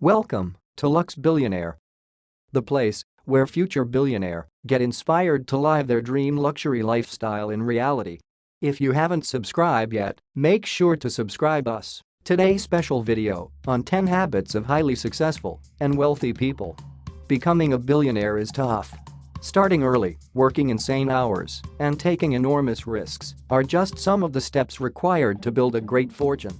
Welcome to Luxe Billionaire, the place where future billionaire get inspired to live their dream luxury lifestyle in reality. If you haven't subscribed yet, make sure to subscribe us. Today's special video on 10 habits of highly successful and wealthy people. Becoming a billionaire is tough. Starting early, working insane hours, and taking enormous risks are just some of the steps required to build a great fortune.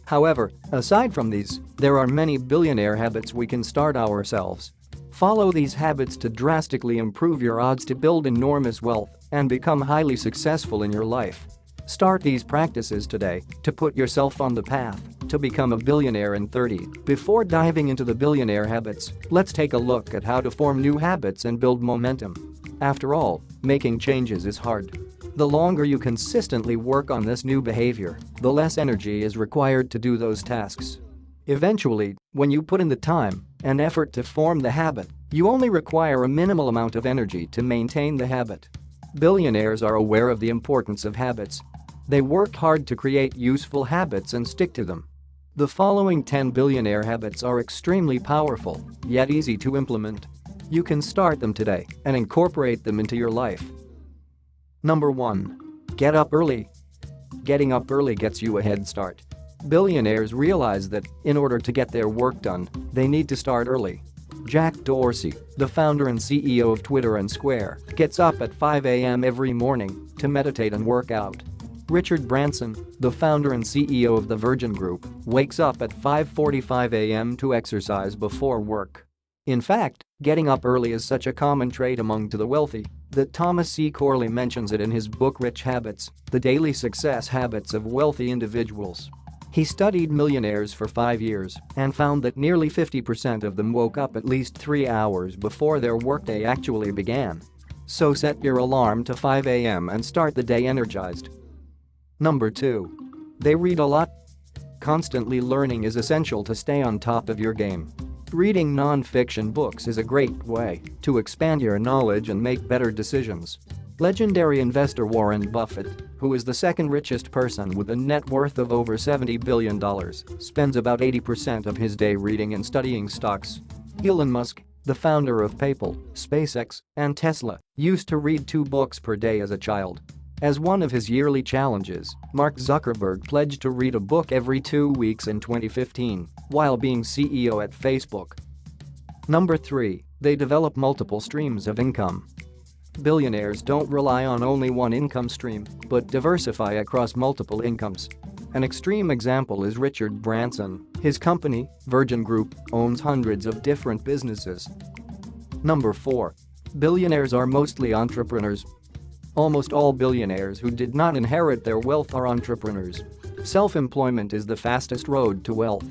However, aside from these, there are many billionaire habits we can start ourselves. Follow these habits to drastically improve your odds to build enormous wealth and become highly successful in your life. Start these practices today to put yourself on the path to become a billionaire in 30. Before diving into the billionaire habits, let's take a look at how to form new habits and build momentum. After all, making changes is hard. The longer you consistently work on this new behavior, the less energy is required to do those tasks. Eventually, when you put in the time and effort to form the habit, you only require a minimal amount of energy to maintain the habit. Billionaires are aware of the importance of habits. They work hard to create useful habits and stick to them. The following 10 billionaire habits are extremely powerful, yet easy to implement. You can start them today and incorporate them into your life. Number 1. Get up early. Getting up early gets you a head start. Billionaires realize that, in order to get their work done, they need to start early. Jack Dorsey, the founder and CEO of Twitter and Square, gets up at 5 a.m. every morning to meditate and work out. Richard Branson, the founder and CEO of the Virgin Group, wakes up at 5:45 a.m. to exercise before work. In fact, getting up early is such a common trait among the wealthy that Thomas C. Corley mentions it in his book Rich Habits, The Daily Success Habits of Wealthy Individuals. He studied millionaires for 5 years and found that nearly 50% of them woke up at least 3 hours before their workday actually began. So set your alarm to 5 a.m. and start the day energized. Number 2. They read a lot. Constantly learning is essential to stay on top of your game. Reading non-fiction books is a great way to expand your knowledge and make better decisions. Legendary investor Warren Buffett, who is the second richest person with a net worth of over $70 billion, spends about 80% of his day reading and studying stocks. Elon Musk, the founder of PayPal, SpaceX, and Tesla, used to read 2 books per day as a child. As one of his yearly challenges, Mark Zuckerberg pledged to read a book every 2 weeks in 2015, while being CEO at Facebook. Number 3. They develop multiple streams of income. Billionaires don't rely on only one income stream, but diversify across multiple incomes. An extreme example is Richard Branson. His company, Virgin Group, owns hundreds of different businesses. Number 4. Billionaires are mostly entrepreneurs. Almost all billionaires who did not inherit their wealth are entrepreneurs. Self-employment is the fastest road to wealth.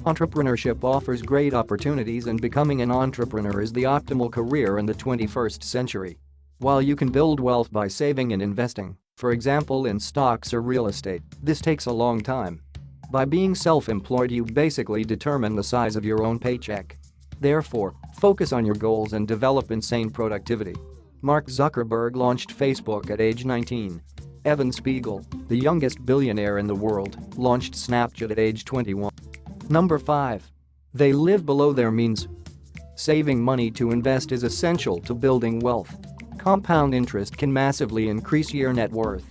Entrepreneurship offers great opportunities, and becoming an entrepreneur is the optimal career in the 21st century. While you can build wealth by saving and investing, for example in stocks or real estate, this takes a long time. By being self-employed, you basically determine the size of your own paycheck. Therefore, focus on your goals and develop insane productivity. Mark Zuckerberg launched Facebook at age 19. Evan Spiegel, the youngest billionaire in the world, launched Snapchat at age 21. Number 5. They live below their means. Saving money to invest is essential to building wealth. Compound interest can massively increase your net worth.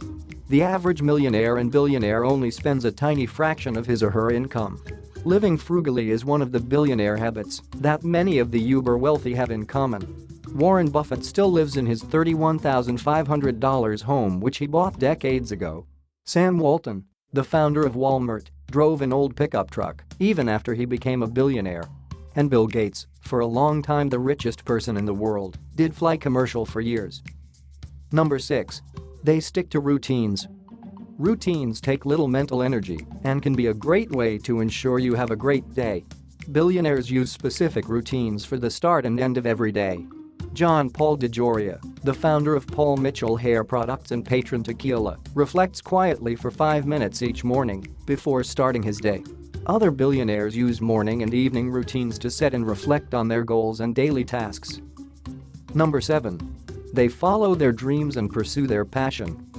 The average millionaire and billionaire only spends a tiny fraction of his or her income. Living frugally is one of the billionaire habits that many of the uber wealthy have in common. Warren Buffett still lives in his $31,500 home, which he bought decades ago. Sam Walton, the founder of Walmart, drove an old pickup truck even after he became a billionaire. And Bill Gates, for a long time the richest person in the world, did fly commercial for years. Number 6. They stick to routines. Routines take little mental energy and can be a great way to ensure you have a great day. Billionaires use specific routines for the start and end of every day. John Paul DeJoria, the founder of Paul Mitchell Hair Products and patron tequila, reflects quietly for 5 minutes each morning before starting his day. Other billionaires use morning and evening routines to set and reflect on their goals and daily tasks. Number 7. They follow their dreams and pursue their passion.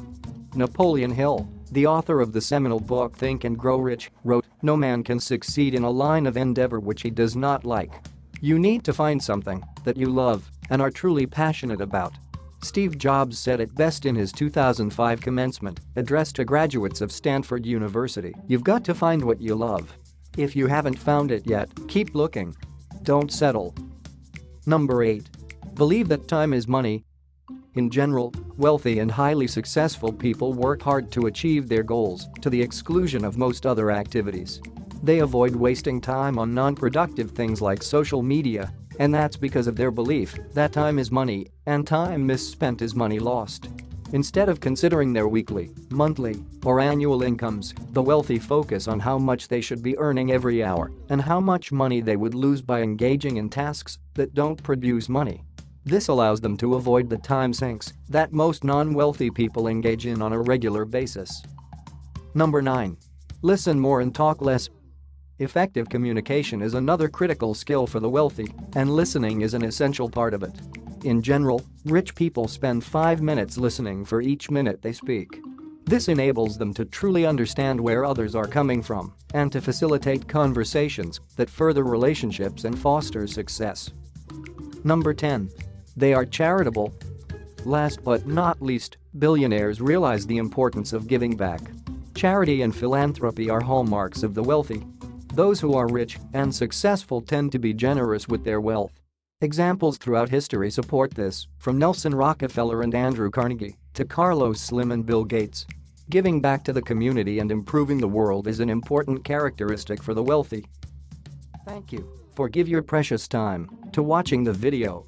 Napoleon Hill, the author of the seminal book Think and Grow Rich, wrote, No man can succeed in a line of endeavor which he does not like. You need to find something that you love and are truly passionate about. Steve Jobs said it best in his 2005 commencement address to graduates of Stanford University. You've got to find what you love. If you haven't found it yet, keep looking. Don't settle. Number 8. Believe that time is money. In general, wealthy and highly successful people work hard to achieve their goals to the exclusion of most other activities. They avoid wasting time on non-productive things like social media, and that's because of their belief that time is money and time misspent is money lost. Instead of considering their weekly, monthly, or annual incomes, the wealthy focus on how much they should be earning every hour and how much money they would lose by engaging in tasks that don't produce money. This allows them to avoid the time sinks that most non-wealthy people engage in on a regular basis. Number 9. Listen more and talk less. Effective communication is another critical skill for the wealthy, and listening is an essential part of it. In general, rich people spend 5 minutes listening for each minute they speak. This enables them to truly understand where others are coming from and to facilitate conversations that further relationships and foster success. Number 10. They are charitable. Last but not least, billionaires realize the importance of giving back. Charity and philanthropy are hallmarks of the wealthy. Those who are rich and successful tend to be generous with their wealth. Examples throughout history support this, from Nelson Rockefeller and Andrew Carnegie to Carlos Slim and Bill Gates. Giving back to the community and improving the world is an important characteristic for the wealthy. Thank you for giving your precious time to watching the video.